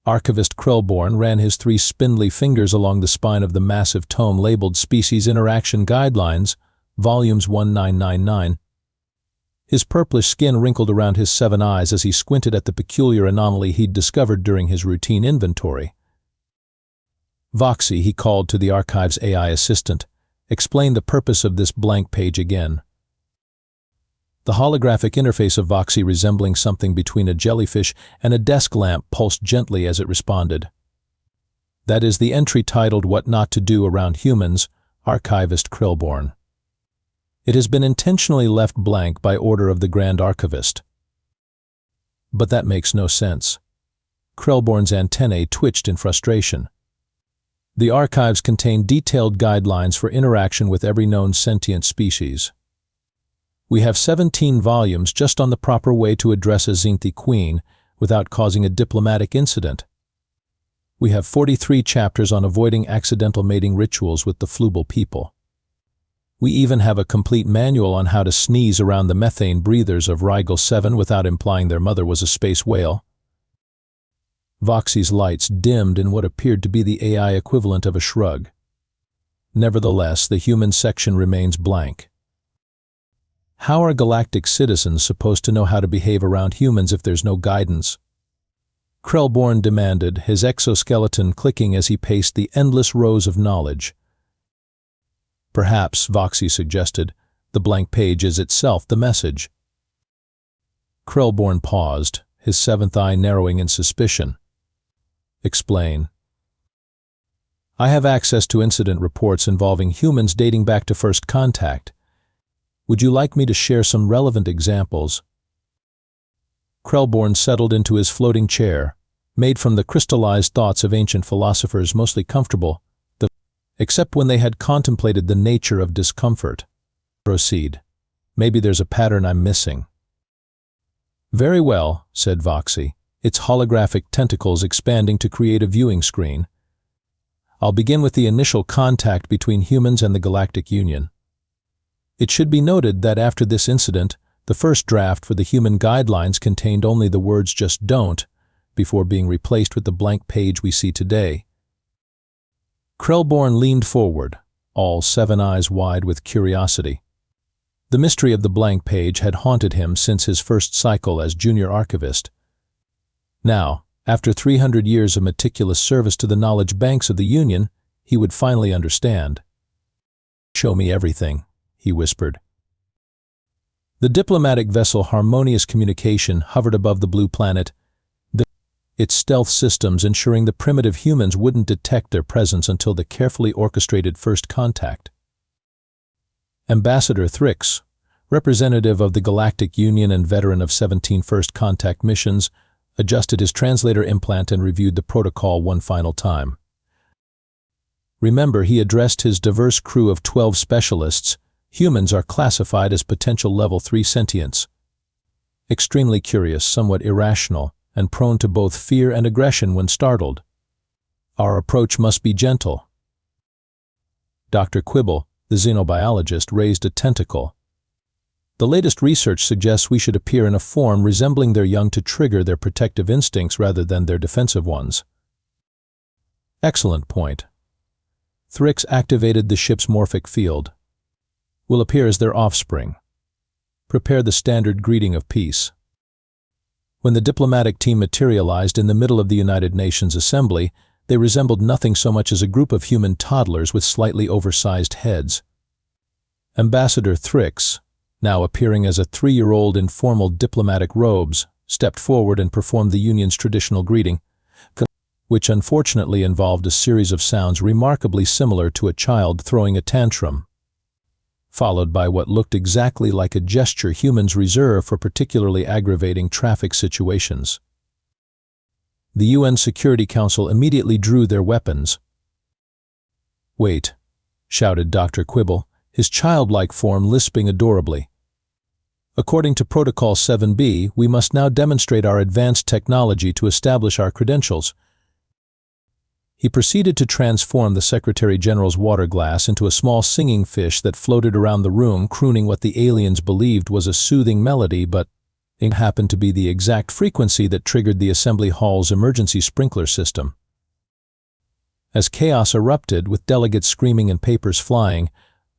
Archivist Krellborn ran his 3 spindly fingers along the spine of the massive tome labeled Species Interaction Guidelines, Volumes 1999. His purplish skin wrinkled around his 7 eyes as he squinted at the peculiar anomaly he'd discovered during his routine inventory. Voxy, he called to the archive's AI assistant, explained the purpose of this blank page again. The holographic interface of Voxy, resembling something between a jellyfish and a desk lamp, pulsed gently as it responded. That is the entry titled What Not to Do Around Humans, Archivist Krellborn. It has been intentionally left blank by order of the Grand Archivist. But that makes no sense. Krellborn's antennae twitched in frustration. The archives contain detailed guidelines for interaction with every known sentient species. We have 17 volumes just on the proper way to address a Zinthi queen without causing a diplomatic incident. We have 43 chapters on avoiding accidental mating rituals with the Flubel people. We even have a complete manual on how to sneeze around the methane breathers of Rigel 7 without implying their mother was a space whale. Voxy's lights dimmed in what appeared to be the AI equivalent of a shrug. Nevertheless, the human section remains blank. How are galactic citizens supposed to know how to behave around humans if there's no guidance? Krellborn demanded, his exoskeleton clicking as he paced the endless rows of knowledge. Perhaps, Voxy suggested, the blank page is itself the message. Krellborn paused, his 7th eye narrowing in suspicion. Explain. I have access to incident reports involving humans dating back to first contact. Would you like me to share some relevant examples? Krellborn settled into his floating chair, made from the crystallized thoughts of ancient philosophers, mostly comfortable, except when they had contemplated the nature of discomfort. Proceed. Maybe there's a pattern I'm missing. Very well, said Voxy, its holographic tentacles expanding to create a viewing screen. I'll begin with the initial contact between humans and the Galactic Union. It should be noted that after this incident, the first draft for the human guidelines contained only the words "just don't," before being replaced with the blank page we see today. Krellborn leaned forward, all 7 eyes wide with curiosity. The mystery of the blank page had haunted him since his first cycle as junior archivist. Now, after 300 years of meticulous service to the knowledge banks of the Union, he would finally understand. "Show me everything," he whispered. The diplomatic vessel Harmonious Communication hovered above the blue planet, its stealth systems ensuring the primitive humans wouldn't detect their presence until the carefully orchestrated first contact. Ambassador Thrix, representative of the Galactic Union and veteran of 17 first contact missions, adjusted his translator implant and reviewed the protocol one final time. Remember, he addressed his diverse crew of 12 specialists. Humans are classified as potential level 3 sentients. Extremely curious, somewhat irrational, and prone to both fear and aggression when startled. Our approach must be gentle. Dr. Quibble, the xenobiologist, raised a tentacle. The latest research suggests we should appear in a form resembling their young to trigger their protective instincts rather than their defensive ones. Excellent point. Thrix activated the ship's morphic field. Will appear as their offspring. Prepare the standard greeting of peace. When the diplomatic team materialized in the middle of the United Nations Assembly, they resembled nothing so much as a group of human toddlers with slightly oversized heads. Ambassador Thrix, now appearing as a 3-year-old in formal diplomatic robes, stepped forward and performed the Union's traditional greeting, which unfortunately involved a series of sounds remarkably similar to a child throwing a tantrum, followed by what looked exactly like a gesture humans reserve for particularly aggravating traffic situations. The UN Security Council immediately drew their weapons. "Wait," shouted Dr. Quibble, his childlike form lisping adorably. "According to Protocol 7B, we must now demonstrate our advanced technology to establish our credentials." He proceeded to transform the Secretary General's water glass into a small singing fish that floated around the room, crooning what the aliens believed was a soothing melody, but It happened to be the exact frequency that triggered the assembly hall's emergency sprinkler system. As chaos erupted, with delegates screaming and papers flying,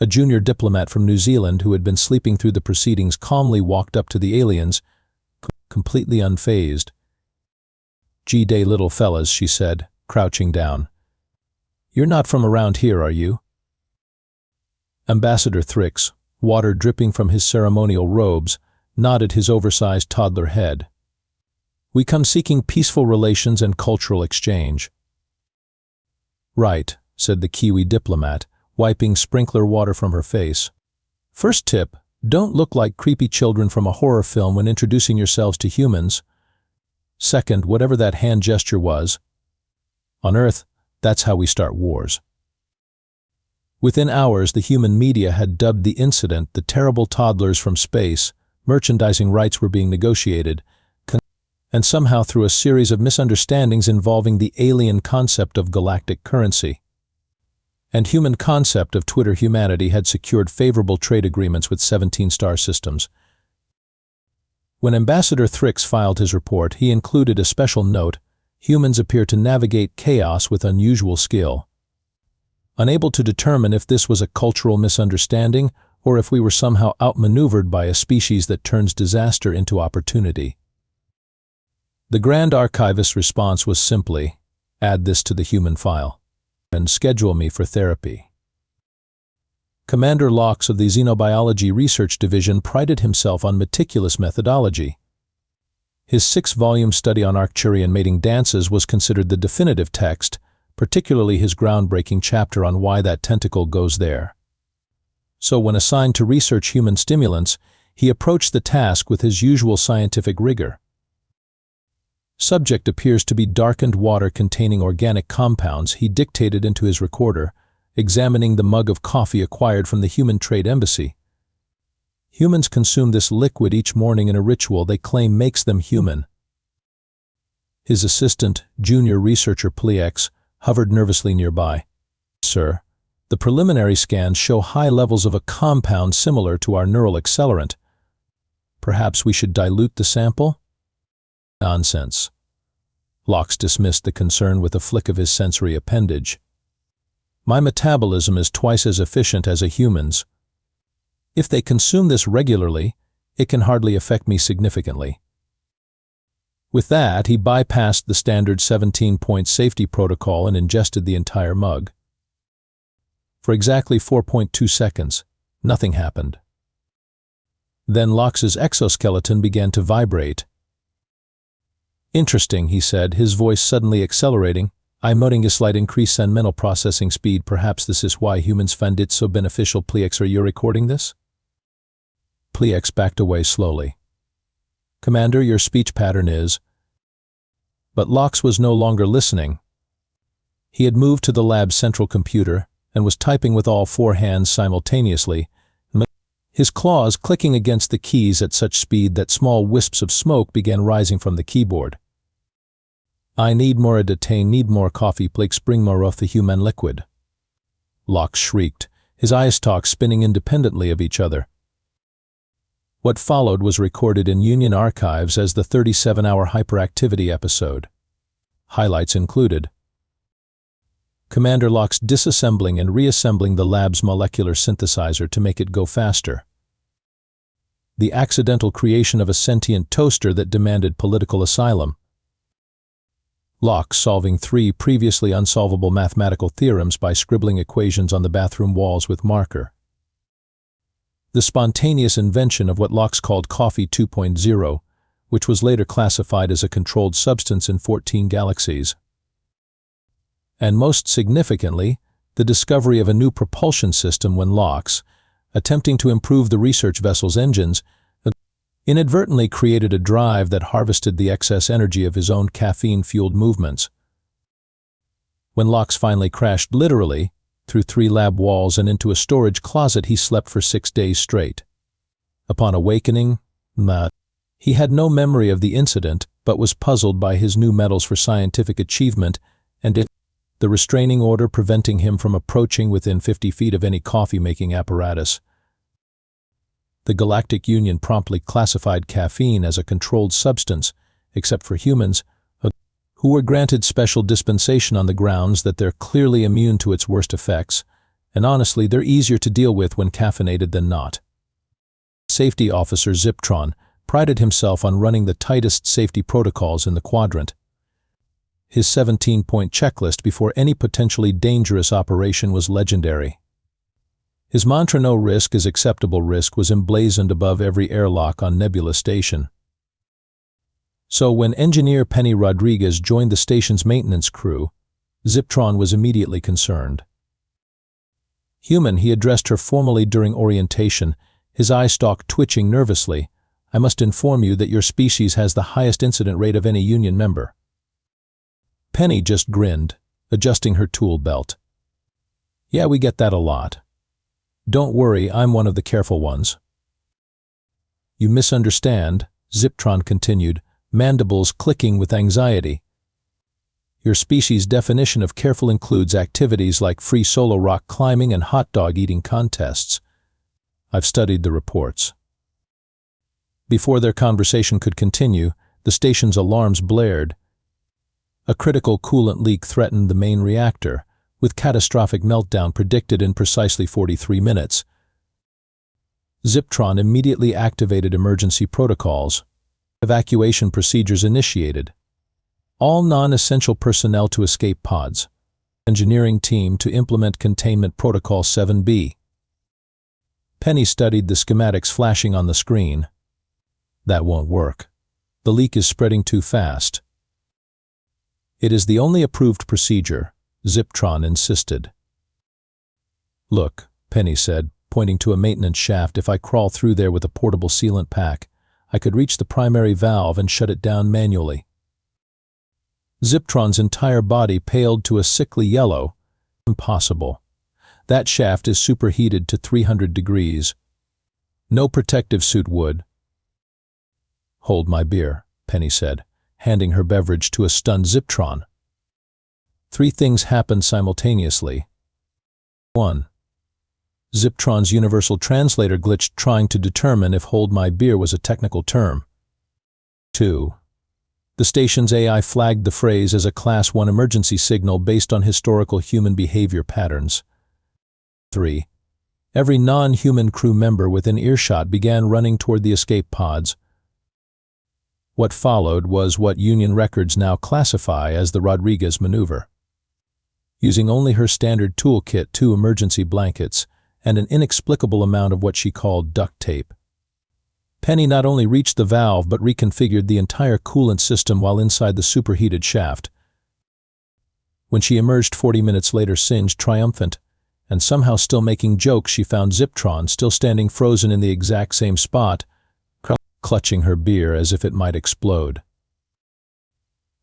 a junior diplomat from New Zealand who had been sleeping through the proceedings calmly walked up to the aliens, completely unfazed. "G-day, little fellas," she said, crouching down. "You're not from around here, are you?" Ambassador Thrix, water dripping from his ceremonial robes, nodded his oversized toddler head. "We come seeking peaceful relations and cultural exchange." "Right," said the Kiwi diplomat, wiping sprinkler water from her face. "First tip, don't look like creepy children from a horror film when introducing yourselves to humans. Second, whatever that hand gesture was, on Earth, that's how we start wars." Within hours, the human media had dubbed the incident the terrible toddlers from space. Merchandising rights were being negotiated, and somehow through a series of misunderstandings involving the alien concept of galactic currency and human concept of Twitter, humanity had secured favorable trade agreements with 17 star systems. When Ambassador Thrix filed his report, he included a special note: "Humans appear to navigate chaos with unusual skill." Unable to determine if this was a cultural misunderstanding or if we were somehow outmaneuvered by a species that turns disaster into opportunity. The Grand Archivist's response was simply, "Add this to the human file and schedule me for therapy." Commander Lox of the Xenobiology Research Division prided himself on meticulous methodology. His 6-volume study on Arcturian mating dances was considered the definitive text, particularly his groundbreaking chapter on why that tentacle goes there. So when assigned to research human stimulants, he approached the task with his usual scientific rigor. Subject appears to be darkened water containing organic compounds, he dictated into his recorder, examining the mug of coffee acquired from the Human Trade Embassy. Humans consume this liquid each morning in a ritual they claim makes them human. His assistant, junior researcher Plex, hovered nervously nearby. "Sir, the preliminary scans show high levels of a compound similar to our neural accelerant. Perhaps we should dilute the sample?" "Nonsense." Lox dismissed the concern with a flick of his sensory appendage. "My metabolism is twice as efficient as a human's. If they consume this regularly, it can hardly affect me significantly." With that, he bypassed the standard 17-point safety protocol and ingested the entire mug. For exactly 4.2 seconds, nothing happened. Then Lox's exoskeleton began to vibrate. "Interesting," he said, his voice suddenly accelerating. "I'm noting a slight increase in mental processing speed. Perhaps this is why humans find it so beneficial." "Plex, are you recording this?" Plex backed away slowly. "Commander, your speech pattern is..." But Lox was no longer listening. He had moved to the lab's central computer and was typing with all 4 hands simultaneously, his claws clicking against the keys at such speed that small wisps of smoke began rising from the keyboard. "I need more detain, need more coffee, Plex, bring more of the human liquid." Lox shrieked, his eye stalks spinning independently of each other. What followed was recorded in Union archives as the 37-hour hyperactivity episode. Highlights included: Commander Lox disassembling and reassembling the lab's molecular synthesizer to make it go faster. The accidental creation of a sentient toaster that demanded political asylum. Lox solving 3 previously unsolvable mathematical theorems by scribbling equations on the bathroom walls with marker. The spontaneous invention of what Lox called Coffee 2.0, which was later classified as a controlled substance in 14 galaxies. And most significantly, the discovery of a new propulsion system when Lox, attempting to improve the research vessel's engines, inadvertently created a drive that harvested the excess energy of his own caffeine-fueled movements. When Lox finally crashed literally, through 3 lab walls and into a storage closet, he slept for 6 days straight. Upon awakening, he had no memory of the incident, but was puzzled by his new medals for scientific achievement and the restraining order preventing him from approaching within 50 feet of any coffee-making apparatus. The Galactic Union promptly classified caffeine as a controlled substance, except for humans, who were granted special dispensation on the grounds that they're clearly immune to its worst effects, and honestly, they're easier to deal with when caffeinated than not. Safety officer Ziptron prided himself on running the tightest safety protocols in the quadrant. His 17-point checklist before any potentially dangerous operation was legendary. His mantra "no risk is acceptable risk" was emblazoned above every airlock on Nebula Station. So when engineer Penny Rodriguez joined the station's maintenance crew, Ziptron was immediately concerned. Human, he addressed her formally during orientation, his eye stalk twitching nervously. "I must inform you that your species has the highest incident rate of any Union member." Penny just grinned, adjusting her tool belt. "Yeah, we get that a lot. Don't worry, I'm one of the careful ones." "You misunderstand," Ziptron continued, mandibles clicking with anxiety. "Your species' definition of careful includes activities like free solo rock climbing and hot dog eating contests. I've studied the reports." Before their conversation could continue, the station's alarms blared. A critical coolant leak threatened the main reactor, with catastrophic meltdown predicted in precisely 43 minutes. Ziptron immediately activated emergency protocols. Evacuation procedures initiated. All non-essential personnel to escape pods. Engineering team to implement Containment Protocol 7B. Penny studied the schematics flashing on the screen. "That won't work. The leak is spreading too fast." "It is the only approved procedure," Ziptron insisted. "Look," Penny said, pointing to a maintenance shaft, "if I crawl through there with a portable sealant pack, I could reach the primary valve and shut it down manually." Ziptron's entire body paled to a sickly yellow. "Impossible. That shaft is superheated to 300 degrees. No protective suit would." "Hold my beer," Penny said, handing her beverage to a stunned Ziptron. Three things happened simultaneously. 1. Ziptron's universal translator glitched, trying to determine if "hold my beer" was a technical term. 2. The station's AI flagged the phrase as a Class 1 emergency signal based on historical human behavior patterns. 3. Every non-human crew member within earshot began running toward the escape pods. What followed was what Union records now classify as the Rodriguez maneuver. Using only her standard toolkit, 2 emergency blankets, and an inexplicable amount of what she called duct tape, Penny not only reached the valve but reconfigured the entire coolant system while inside the superheated shaft. When she emerged 40 minutes later, singed, triumphant, and somehow still making jokes, she found Ziptron still standing frozen in the exact same spot, clutching her beer as if it might explode.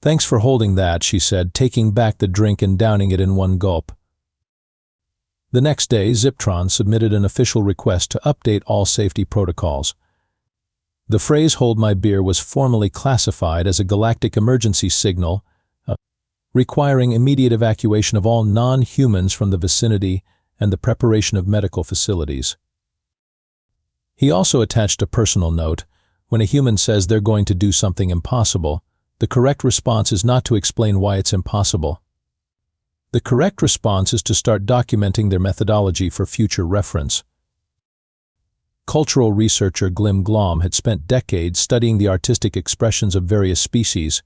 "Thanks for holding that," she said, taking back the drink and downing it in one gulp. The next day, Ziptron submitted an official request to update all safety protocols. The phrase "hold my beer" was formally classified as a galactic emergency signal, requiring immediate evacuation of all non-humans from the vicinity and the preparation of medical facilities. He also attached a personal note: when a human says they're going to do something impossible, the correct response is not to explain why it's impossible. The correct response is to start documenting their methodology for future reference. Cultural researcher Glim Glom had spent decades studying the artistic expressions of various species.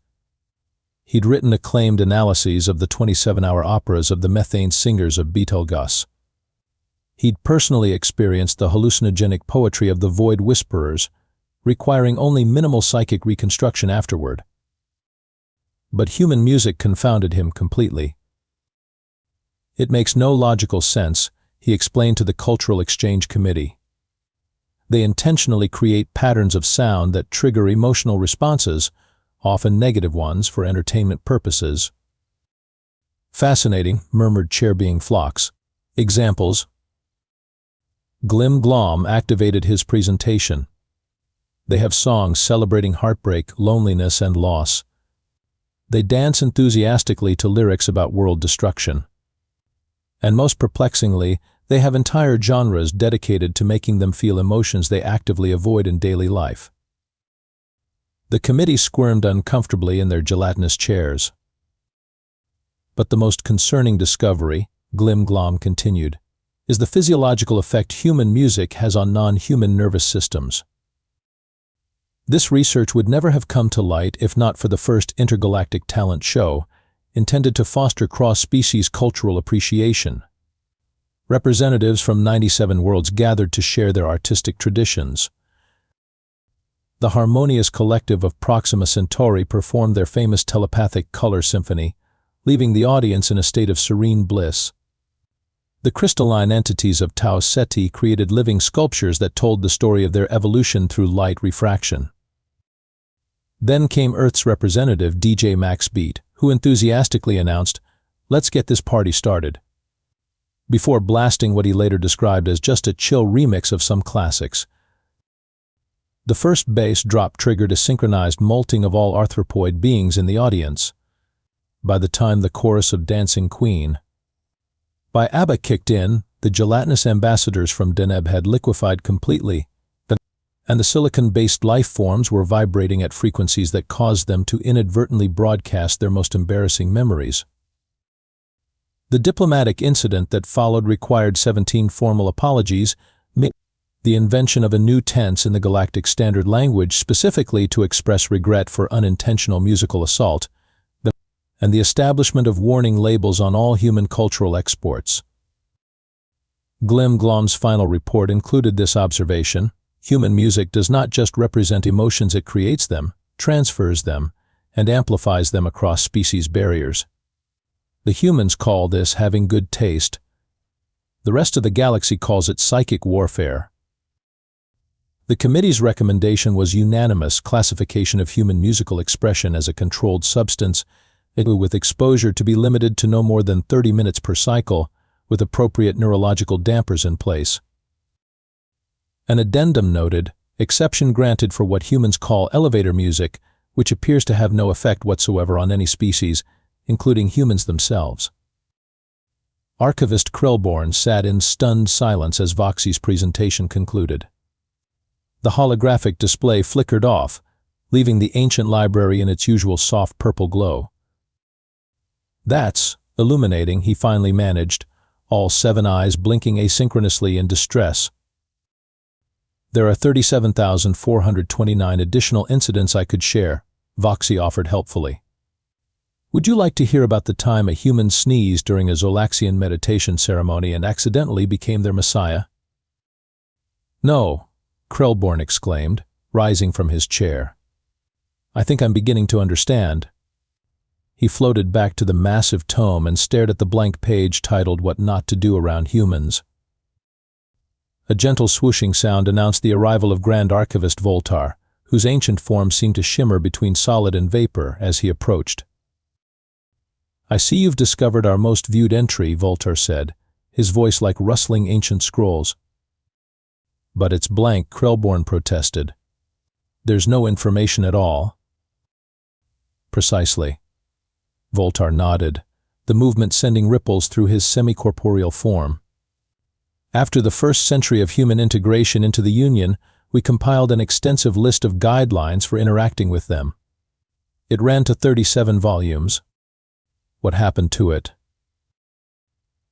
He'd written acclaimed analyses of the 27-hour operas of the methane singers of Betelgeuse. He'd personally experienced the hallucinogenic poetry of the void whisperers, requiring only minimal psychic reconstruction afterward. But human music confounded him completely. "It makes no logical sense," he explained to the Cultural Exchange Committee. "They intentionally create patterns of sound that trigger emotional responses, often negative ones, for entertainment purposes." "Fascinating," murmured chair-being Phlox. "Examples?" Glim Glom activated his presentation. "They have songs celebrating heartbreak, loneliness, and loss. They dance enthusiastically to lyrics about world destruction. And most perplexingly, They have entire genres dedicated to making them feel emotions they actively avoid in daily life. The committee squirmed uncomfortably in their gelatinous chairs. But the most concerning discovery, Glim-Glom continued, is the physiological effect human music has on non-human nervous systems. This research would never have come to light if not for the first intergalactic talent show, intended to foster cross-species cultural appreciation. Representatives from 97 worlds gathered to share their artistic traditions. The harmonious collective of Proxima Centauri performed their famous telepathic color symphony, leaving the audience in a state of serene bliss. The crystalline entities of Tau Ceti created living sculptures that told the story of their evolution through light refraction. Then came Earth's representative, DJ Max Beat, who enthusiastically announced, "Let's get this party started," before blasting what he later described as just a chill remix of some classics. The first bass drop triggered a synchronized molting of all arthropoid beings in the audience. By the time the chorus of Dancing Queen by ABBA kicked in, the gelatinous ambassadors from Deneb had liquefied completely, and the silicon-based life forms were vibrating at frequencies that caused them to inadvertently broadcast their most embarrassing memories. The diplomatic incident that followed required 17 formal apologies, the invention of a new tense in the Galactic Standard Language specifically to express regret for unintentional musical assault, and the establishment of warning labels on all human cultural exports. Glim-Glom's final report included this observation: human music does not just represent emotions, it creates them, transfers them, and amplifies them across species barriers. The humans call this having good taste. The rest of the galaxy calls it psychic warfare. The committee's recommendation was unanimous: classification of human musical expression as a controlled substance, with exposure to be limited to no more than 30 minutes per cycle, with appropriate neurological dampers in place. An addendum noted, exception granted for what humans call elevator music, which appears to have no effect whatsoever on any species, including humans themselves. Archivist Krellborn sat in stunned silence as Voxy's presentation concluded. The holographic display flickered off, leaving the ancient library in its usual soft purple glow. "That's illuminating," he finally managed, all 7 eyes blinking asynchronously in distress. "There are 37,429 additional incidents I could share," Voxy offered helpfully. "Would you like to hear about the time a human sneezed during a Zolaxian meditation ceremony and accidentally became their messiah?" "No," Krellborn exclaimed, rising from his chair. "I think I'm beginning to understand." He floated back to the massive tome and stared at the blank page titled "What Not to Do Around Humans." A gentle swooshing sound announced the arrival of Grand Archivist Voltar, whose ancient form seemed to shimmer between solid and vapor as he approached. "I see you've discovered our most viewed entry," Voltar said, his voice like rustling ancient scrolls. "But it's blank," Krellborn protested. "There's no information at all." "Precisely." Voltar nodded, the movement sending ripples through his semi-corporeal form. "After the first century of human integration into the Union, we compiled an extensive list of guidelines for interacting with them. It ran to 37 volumes. What happened to it?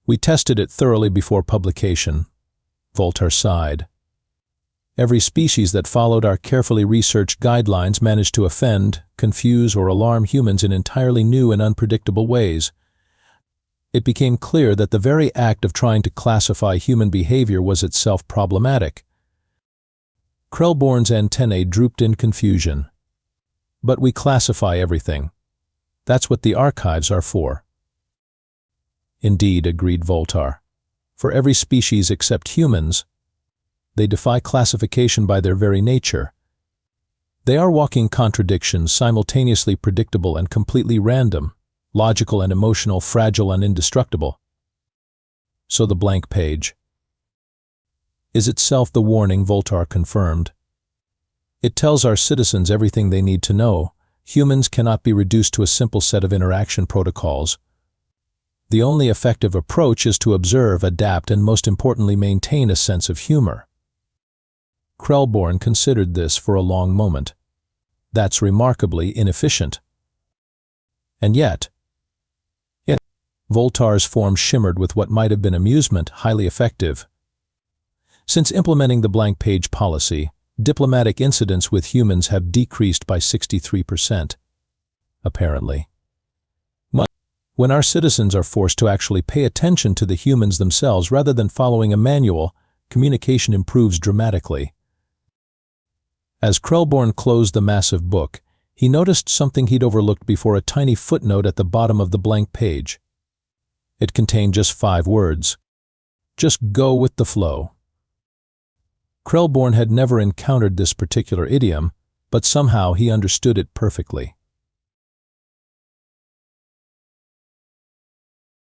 We tested it thoroughly before publication." Voltar sighed. "Every species that followed our carefully researched guidelines managed to offend, confuse, or alarm humans in entirely new and unpredictable ways. It became clear that the very act of trying to classify human behavior was itself problematic." Krellborn's antennae drooped in confusion. "But we classify everything. That's what the archives are for." "Indeed," agreed Voltar. "For every species except humans, they defy classification by their very nature. They are walking contradictions, simultaneously predictable and completely random, logical and emotional, fragile and indestructible." So the blank page is itself the warning, Voltar confirmed. "It tells our citizens everything they need to know. Humans cannot be reduced to a simple set of interaction protocols. The only effective approach is to observe, adapt, and most importantly maintain a sense of humor. Krellborn considered this for a long moment. That's remarkably inefficient. And yet, Voltaire's form shimmered with what might have been amusement, highly effective. Since implementing the blank page policy, diplomatic incidents with humans have decreased by 63%, apparently. When our citizens are forced to actually pay attention to the humans themselves rather than following a manual, communication improves dramatically. As Krellborn closed the massive book, he noticed something he'd overlooked before: a tiny footnote at the bottom of the blank page. It contained just 5 words. Just go with the flow. Krellborn had never encountered this particular idiom, but somehow he understood it perfectly.